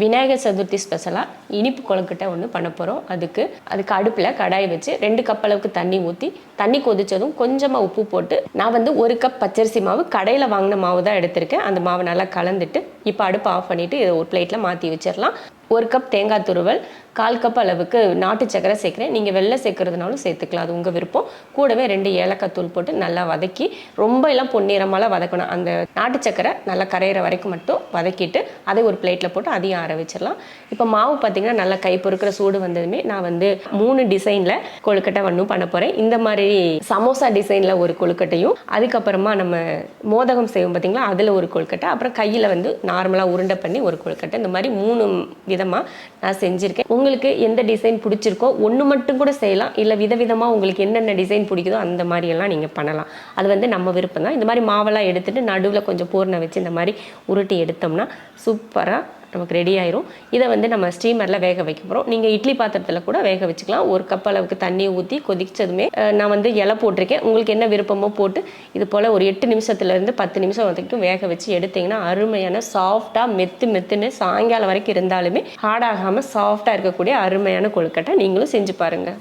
விநாயகர் சதுர்த்தி ஸ்பெஷலாக இனிப்பு கொழுக்கட்டை ஒன்று பண்ண போகிறோம். அதுக்கு அடுப்பில் கடாயை வச்சு 2 கப் அளவுக்கு தண்ணி ஊற்றி, தண்ணி கொதிச்சதும் கொஞ்சமாக உப்பு போட்டு, நான் வந்து 1 கப் பச்சரிசி மாவு கடையில் வாங்கின மாவு தான் எடுத்திருக்கேன். அந்த மாவை நல்லா கலந்துட்டு இப்போ அடுப்பு ஆஃப் பண்ணிவிட்டு இதை ஒரு பிளேட்டில் மாற்றி வச்சிடலாம். 1 கப் தேங்காய் துருவல், 1/4 கப் அளவுக்கு நாட்டு சக்கரை சேர்க்குறேன். நீங்கள் வெள்ளை சேர்க்கறதுனாலும் சேர்த்துக்கலாம், அது உங்கள் விருப்பம். கூடவே 2 ஏலக்காய் தூள் போட்டு நல்லா வதக்கி, ரொம்ப எல்லாம் பொன்னிறமாலாம் வதக்கணும். அந்த நாட்டு சக்கரை நல்லா கரையிற வரைக்கும் மட்டும் வதக்கிட்டு அதை ஒரு பிளேட்டில் போட்டு அதையும் ஆற வச்சிடலாம். இப்போ மாவு பார்த்தீங்கன்னா நல்லா கை பொறுக்கிற சூடு வந்ததுமே நான் வந்து 3 டிசைனில் கொழுக்கட்டை ஒன்றும் பண்ண போகிறேன். இந்த மாதிரி சமோசா டிசைனில் ஒரு கொழுக்கட்டையும், அதுக்கப்புறமா நம்ம மோதகம் செய்வோம் பார்த்தீங்களா, அதில் ஒரு கொழுக்கட்டை, அப்புறம் கையில் வந்து நார்மலாக உருண்டை பண்ணி ஒரு கொழுக்கட்டை. இந்த மாதிரி 3 விதமாக நான் செஞ்சுருக்கேன். உங்களுக்கு எந்த டிசைன் பிடிச்சிருக்கோ ஒன்று மட்டும் கூட செய்யலாம், இல்லை விதவிதமாக உங்களுக்கு என்னென்ன டிசைன் பிடிக்குதோ அந்த மாதிரியெல்லாம் நீங்கள் பண்ணலாம். அது வந்து நம்ம விருப்பம் தான். இந்த மாதிரி மாவெல்லாம் எடுத்துகிட்டு நடுவில் கொஞ்சம் பூர்ணை வச்சு இந்த மாதிரி உருட்டி எடுத்தோம்னா சூப்பராக நமக்கு ரெடி ஆயிரும். இதை வந்து நம்ம ஸ்டீமரில் வேக வைக்க போகிறோம். நீங்கள் இட்லி பாத்திரத்தில் கூட வேக வச்சுக்கலாம். 1 கப் அளவுக்கு தண்ணி ஊற்றி கொதிச்சதுமே நான் வந்து இலை போட்டிருக்கேன். உங்களுக்கு என்ன விருப்பமோ போட்டு இது போல் ஒரு 8 நிமிஷத்துலேருந்து 10 நிமிஷம் வரைக்கும் வேக வச்சு எடுத்திங்கன்னா அருமையான சாஃப்டாக மெத்துன்னு சாயங்காலம் வரைக்கும் இருந்தாலுமே ஹார்டாகாமல் சாஃப்டாக இருக்கக்கூடிய அருமையான கொழுக்கட்டை நீங்களும் செஞ்சு பாருங்கள்.